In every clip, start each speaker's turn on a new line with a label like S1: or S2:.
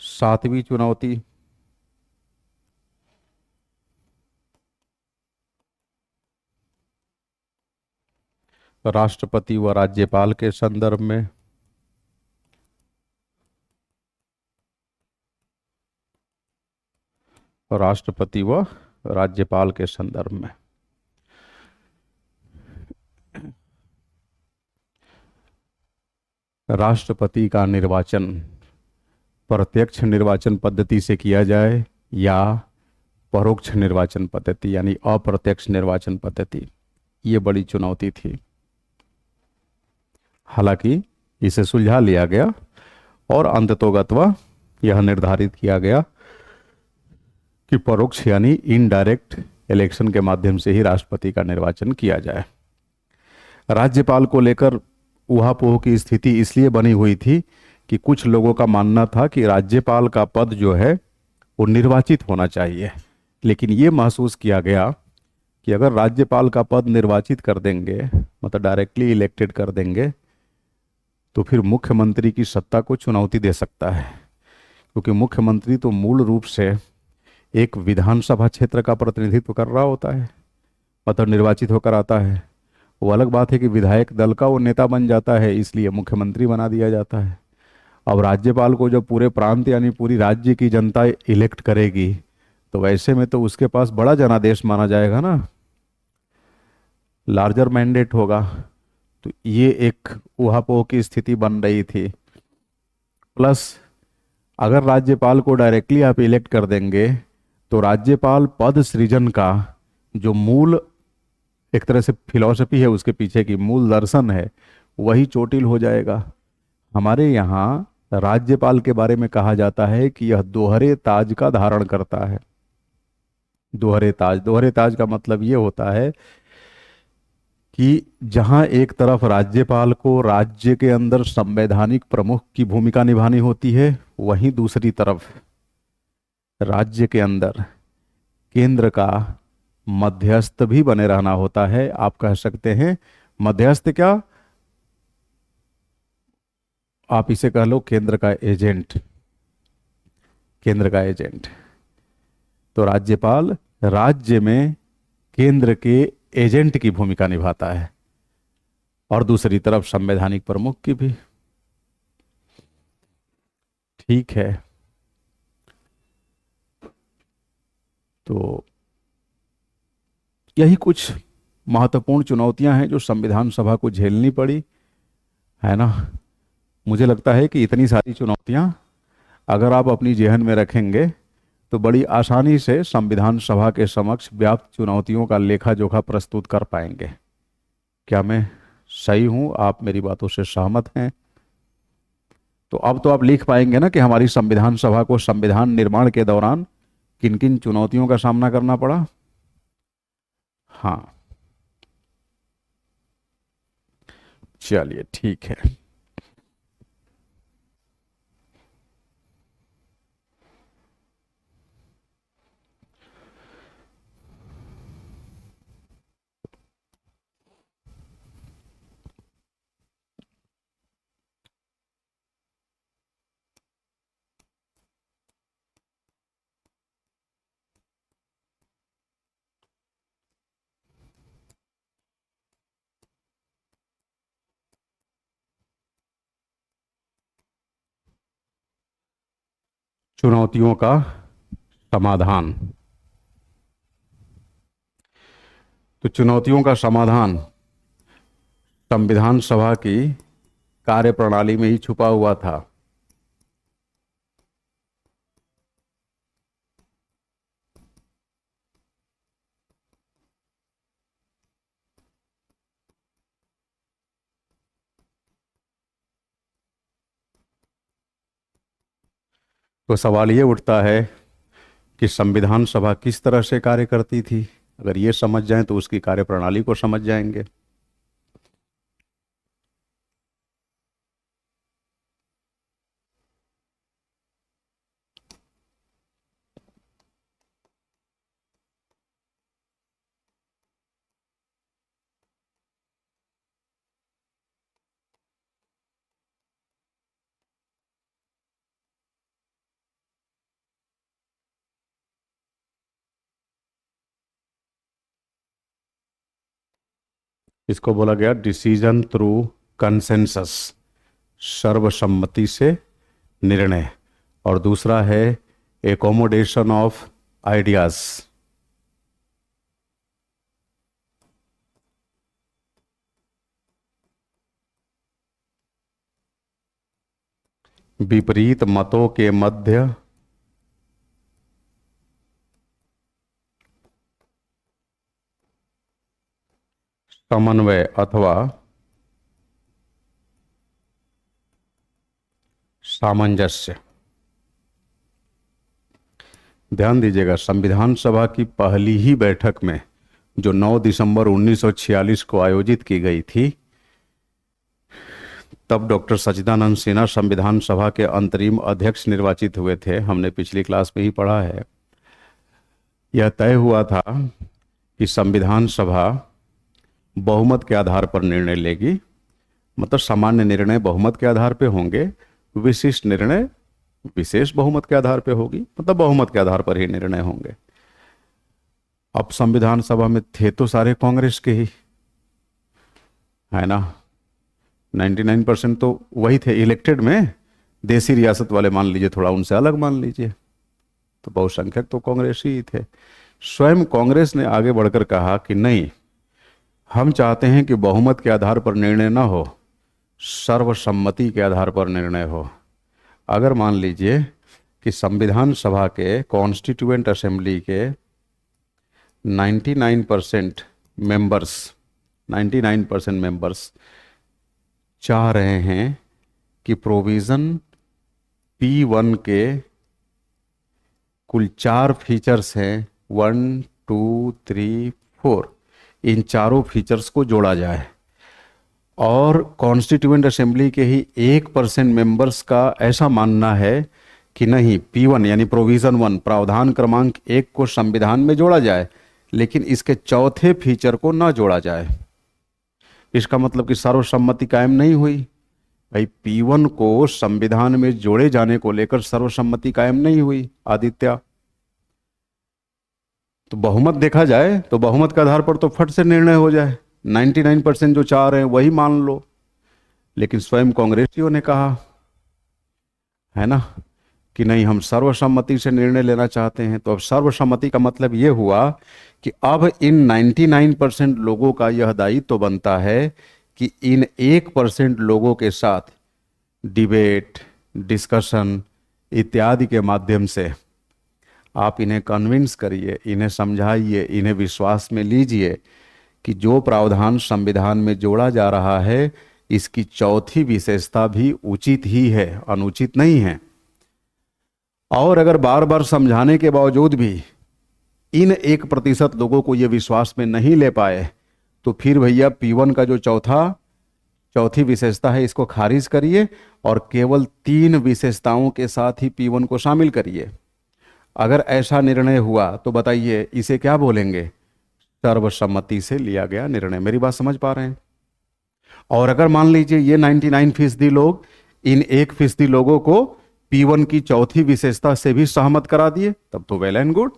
S1: सातवीं चुनौती, राष्ट्रपति व राज्यपाल के संदर्भ में। राष्ट्रपति व राज्यपाल के संदर्भ में। राष्ट्रपति का निर्वाचन प्रत्यक्ष निर्वाचन पद्धति से किया जाए या परोक्ष निर्वाचन पद्धति यानी अप्रत्यक्ष निर्वाचन पद्धति, ये बड़ी चुनौती थी। हालांकि इसे सुलझा लिया गया और अंततोगत्वा यह निर्धारित किया गया कि परोक्ष यानी इनडायरेक्ट इलेक्शन के माध्यम से ही राष्ट्रपति का निर्वाचन किया जाए। राज्यपाल को लेकर ऊहापोह की स्थिति इसलिए बनी हुई थी कि कुछ लोगों का मानना था कि राज्यपाल का पद जो है वो निर्वाचित होना चाहिए, लेकिन ये महसूस किया गया कि अगर राज्यपाल का पद निर्वाचित कर देंगे, मतलब डायरेक्टली इलेक्टेड कर देंगे, तो फिर मुख्यमंत्री की सत्ता को चुनौती दे सकता है, क्योंकि मुख्यमंत्री तो मूल रूप से एक विधानसभा क्षेत्र का प्रतिनिधित्व कर रहा होता है, मतलब निर्वाचित होकर आता है। वो अलग बात है कि विधायक दल का वो नेता बन जाता है, इसलिए मुख्यमंत्री बना दिया जाता है। अब राज्यपाल को जब पूरे प्रांत यानी पूरी राज्य की जनता इलेक्ट करेगी, तो वैसे में तो उसके पास बड़ा जनादेश माना जाएगा ना, लार्जर मैंडेट होगा। तो ये एक ऊहापोह की स्थिति बन रही थी। प्लस अगर राज्यपाल को डायरेक्टली आप इलेक्ट कर देंगे तो राज्यपाल पद सृजन का जो मूल एक तरह से फिलॉसफी है, उसके पीछे की मूल दर्शन है, वही चोटिल हो जाएगा। हमारे यहाँ राज्यपाल के बारे में कहा जाता है कि यह दोहरे ताज का धारण करता है। दोहरे ताज का मतलब ये होता है कि जहां एक तरफ राज्यपाल को राज्य के अंदर संवैधानिक प्रमुख की भूमिका निभानी होती है, वहीं दूसरी तरफ राज्य के अंदर केंद्र का मध्यस्थ भी बने रहना होता है। आप कह सकते हैं मध्यस्थ क्या, आप इसे कह लो केंद्र का एजेंट। केंद्र का एजेंट तो राज्यपाल राज्य में केंद्र के एजेंट की भूमिका निभाता है, और दूसरी तरफ संवैधानिक प्रमुख की भी। ठीक है, तो यही कुछ महत्वपूर्ण चुनौतियां हैं जो संविधान सभा को झेलनी पड़ी, है ना। मुझे लगता है कि इतनी सारी चुनौतियां अगर आप अपनी जेहन में रखेंगे तो बड़ी आसानी से संविधान सभा के समक्ष व्याप्त चुनौतियों का लेखा जोखा प्रस्तुत कर पाएंगे। क्या मैं सही हूं? आप मेरी बातों से सहमत हैं? तो अब तो आप लिख पाएंगे ना कि हमारी संविधान सभा को संविधान निर्माण के दौरान किन किन चुनौतियों का सामना करना पड़ा। हाँ, चलिए ठीक है। चुनौतियों का समाधान। तो चुनौतियों का समाधान संविधान सभा की कार्यप्रणाली में ही छुपा हुआ था। तो सवाल ये उठता है कि संविधान सभा किस तरह से कार्य करती थी। अगर ये समझ जाएं तो उसकी कार्यप्रणाली को समझ जाएंगे। इसको बोला गया डिसीजन थ्रू कंसेंसस, सर्वसम्मति से निर्णय। और दूसरा है एकोमोडेशन ऑफ आइडियाज। विपरीत मतों के मध्य समन्वय अथवा सामंजस्य। ध्यान दीजिएगा, संविधान सभा की पहली ही बैठक में जो 9 दिसंबर 1946 को आयोजित की गई थी, तब डॉक्टर सच्चिदानंद सिन्हा संविधान सभा के अंतरिम अध्यक्ष निर्वाचित हुए थे। हमने पिछली क्लास में ही पढ़ा है। यह तय हुआ था कि संविधान सभा बहुमत के आधार पर निर्णय लेगी, मतलब सामान्य निर्णय बहुमत के आधार पर होंगे, विशिष्ट निर्णय विशेष बहुमत के आधार पर होगी, मतलब बहुमत के आधार पर ही निर्णय होंगे। अब संविधान सभा में थे तो सारे कांग्रेस के ही, है ना। 99% तो वही थे इलेक्टेड में, देसी रियासत वाले मान लीजिए, थोड़ा उनसे अलग मान लीजिए, तो बहुसंख्यक तो कांग्रेस ही थे। स्वयं कांग्रेस ने आगे बढ़कर कहा कि नहीं, हम चाहते हैं कि बहुमत के आधार पर निर्णय ना हो, सर्वसम्मति के आधार पर निर्णय हो। अगर मान लीजिए कि संविधान सभा के कॉन्स्टिट्यूएंट असेंबली के 99% मेंबर्स चाह रहे हैं कि प्रोविज़न P1 के कुल 4 फीचर्स हैं, 1, 2, 3, 4, इन चारों फीचर्स को जोड़ा जाए, और कॉन्स्टिट्यूएंट असेंबली के ही 1% मेंबर्स का ऐसा मानना है कि नहीं, P1 यानी प्रोविज़न 1, प्रावधान क्रमांक 1 को संविधान में जोड़ा जाए, लेकिन इसके चौथे फीचर को ना जोड़ा जाए। इसका मतलब कि सर्वसम्मति कायम नहीं हुई। भाई, P1 को संविधान में जोड़े जाने को लेकर सर्वसम्मति कायम नहीं हुई आदित्य। तो बहुमत देखा जाए तो बहुमत के आधार पर तो फट से निर्णय हो जाए, 99% जो चाह रहे हैं वही मान लो। लेकिन स्वयं कांग्रेसियों ने कहा, है ना, कि नहीं, हम सर्वसम्मति से निर्णय लेना चाहते हैं। तो अब सर्वसम्मति का मतलब ये हुआ कि अब इन 99% लोगों का यह दायित्व तो बनता है कि इन 1% लोगों के साथ डिबेट, डिस्कशन इत्यादि के माध्यम से आप इन्हें कन्विंस करिए, इन्हें समझाइए, इन्हें विश्वास में लीजिए कि जो प्रावधान संविधान में जोड़ा जा रहा है, इसकी चौथी विशेषता भी उचित ही है, अनुचित नहीं है। और अगर बार बार समझाने के बावजूद भी इन 1% लोगों को यह विश्वास में नहीं ले पाए, तो फिर भैया P1 का जो चौथी विशेषता है, इसको खारिज करिए और केवल 3 विशेषताओं के साथ ही P1 को शामिल करिए। अगर ऐसा निर्णय हुआ तो बताइए इसे क्या बोलेंगे? सर्वसम्मति से लिया गया निर्णय। मेरी बात समझ पा रहे हैं? और अगर मान लीजिए ये 99% लोग इन 1% लोगों को P1 की चौथी विशेषता से भी सहमत करा दिए, तब तो वेल एंड गुड।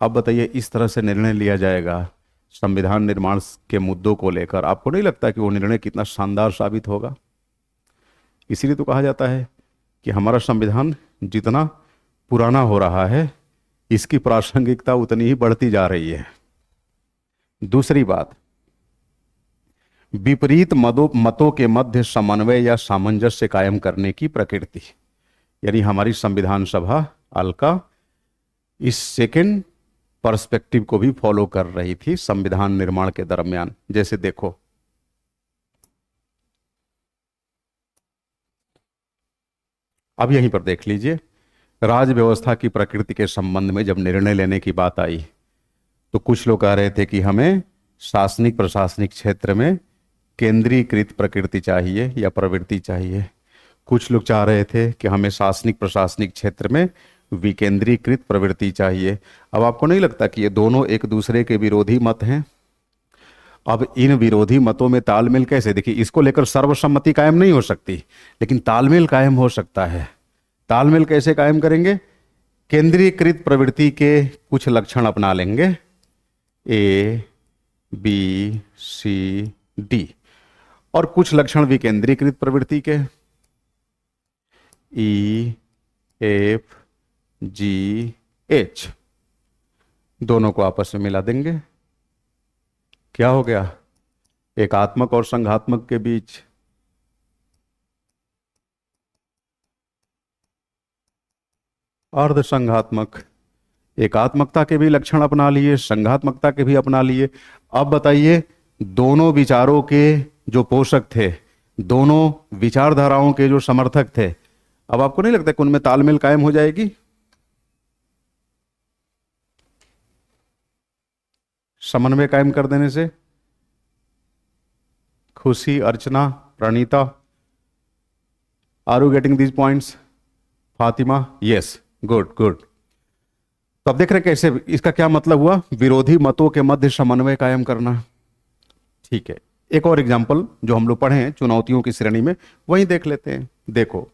S1: अब बताइए, इस तरह से निर्णय लिया जाएगा संविधान निर्माण के मुद्दों को लेकर, आपको नहीं लगता कि वो निर्णय कितना शानदार साबित होगा? इसीलिए तो कहा जाता है कि हमारा संविधान जितना पुराना हो रहा है, इसकी प्रासंगिकता उतनी ही बढ़ती जा रही है। दूसरी बात, विपरीत मतों के मध्य समन्वय या सामंजस्य कायम करने की प्रकृति, यानी हमारी संविधान सभा अलका इस सेकंड पर्सपेक्टिव को भी फॉलो कर रही थी संविधान निर्माण के दरमियान। जैसे देखो, अब यहीं पर देख लीजिए, राज व्यवस्था की प्रकृति के संबंध में जब निर्णय लेने की बात आई तो कुछ लोग कह रहे थे कि हमें शासनिक प्रशासनिक क्षेत्र में केंद्रीकृत प्रकृति चाहिए या प्रवृत्ति चाहिए। कुछ लोग चाह रहे थे कि हमें शासनिक प्रशासनिक क्षेत्र में विकेंद्रीकृत प्रवृत्ति चाहिए। अब आपको नहीं लगता कि ये दोनों एक दूसरे के विरोधी मत हैं? अब इन विरोधी मतों में तालमेल कैसे? देखिए, इसको लेकर सर्वसम्मति कायम नहीं हो सकती, लेकिन तालमेल कायम हो सकता है। तालमेल कैसे कायम करेंगे? केंद्रीकृत प्रवृत्ति के कुछ लक्षण अपना लेंगे, A, बी सी डी। और कुछ लक्षण विकेंद्रीकृत प्रवृत्ति के, ई एफ जी एच, दोनों को आपस में मिला देंगे। क्या हो गया? एकात्मक और संघात्मक के बीच अर्ध संघात्मक। एकात्मकता के भी लक्षण अपना लिए, संघात्मकता के भी अपना लिए। अब बताइए, दोनों विचारों के जो पोषक थे, दोनों विचारधाराओं के जो समर्थक थे, अब आपको नहीं लगता कि उनमें तालमेल कायम हो जाएगी? समन्वय कायम कर देने से। Khushi, Archana, Pranita, are you getting these points? Fatima, yes, good good. तो अब देख रहे कैसे, इसका क्या मतलब हुआ? विरोधी मतों के मध्य समन्वय कायम करना। ठीक है, एक और एग्जाम्पल जो हम लोग पढ़े हैं चुनौतियों की श्रेणी में, वही देख लेते हैं। देखो,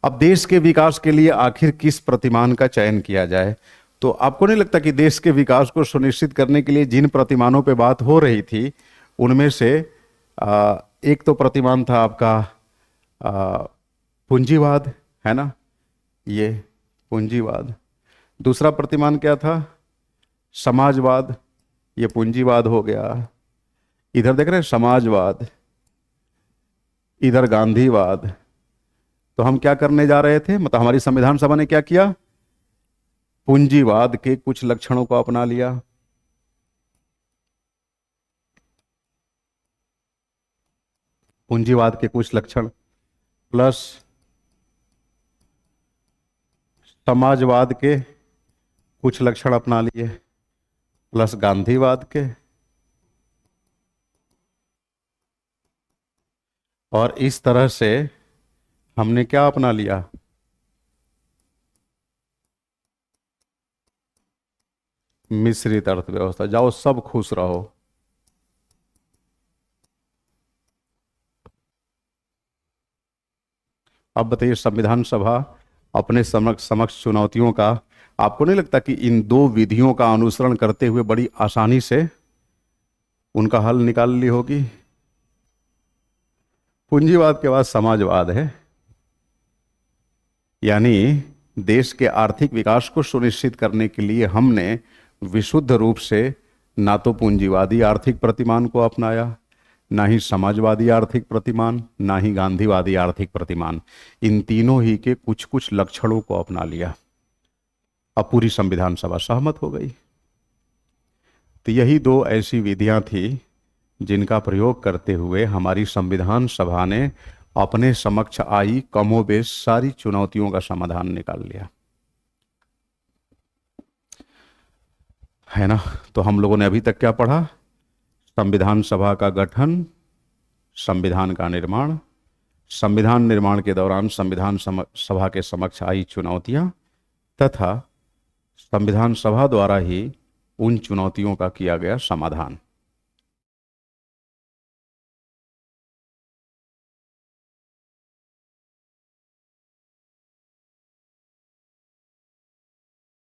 S1: अब देश के विकास के लिए आखिर किस प्रतिमान का चयन किया जाए? तो आपको नहीं लगता कि देश के विकास को सुनिश्चित करने के लिए जिन प्रतिमानों पे बात हो रही थी, उनमें से एक तो प्रतिमान था आपका पूंजीवाद, है ना, ये पूंजीवाद। दूसरा प्रतिमान क्या था? समाजवाद, ये पूंजीवाद हो गया। इधर देख रहे हैं समाजवाद, इधर गांधीवाद। तो हम क्या करने जा रहे थे, मतलब हमारी संविधान सभा ने क्या किया? पूंजीवाद के कुछ लक्षणों को अपना लिया। पूंजीवाद के कुछ लक्षण प्लस समाजवाद के कुछ लक्षण अपना लिए प्लस गांधीवाद के, और इस तरह से हमने क्या अपना लिया? मिश्रित अर्थव्यवस्था। जाओ सब खुश रहो। अब बताइए, संविधान सभा अपने समक्ष चुनौतियों का, आपको नहीं लगता कि इन दो विधियों का अनुसरण करते हुए बड़ी आसानी से उनका हल निकाल ली होगी? पूंजीवाद के बाद समाजवाद है, यानी देश के आर्थिक विकास को सुनिश्चित करने के लिए हमने विशुद्ध रूप से ना तो पूंजीवादी आर्थिक प्रतिमान को अपनाया, ना ही समाजवादी आर्थिक प्रतिमान, ना ही गांधीवादी आर्थिक प्रतिमान। इन तीनों ही के कुछ कुछ लक्षणों को अपना लिया। अब पूरी संविधान सभा सहमत हो गई। तो यही दो ऐसी विधियां थी जिनका प्रयोग करते हुए हमारी संविधान सभा ने अपने समक्ष आई कमोबेश सारी चुनौतियों का समाधान निकाल लिया, है ना। तो हम लोगों ने अभी तक क्या पढ़ा? संविधान सभा का गठन, संविधान का निर्माण, संविधान निर्माण के दौरान संविधान सभा के समक्ष आई चुनौतियां, तथा संविधान सभा द्वारा ही उन चुनौतियों का किया गया समाधान।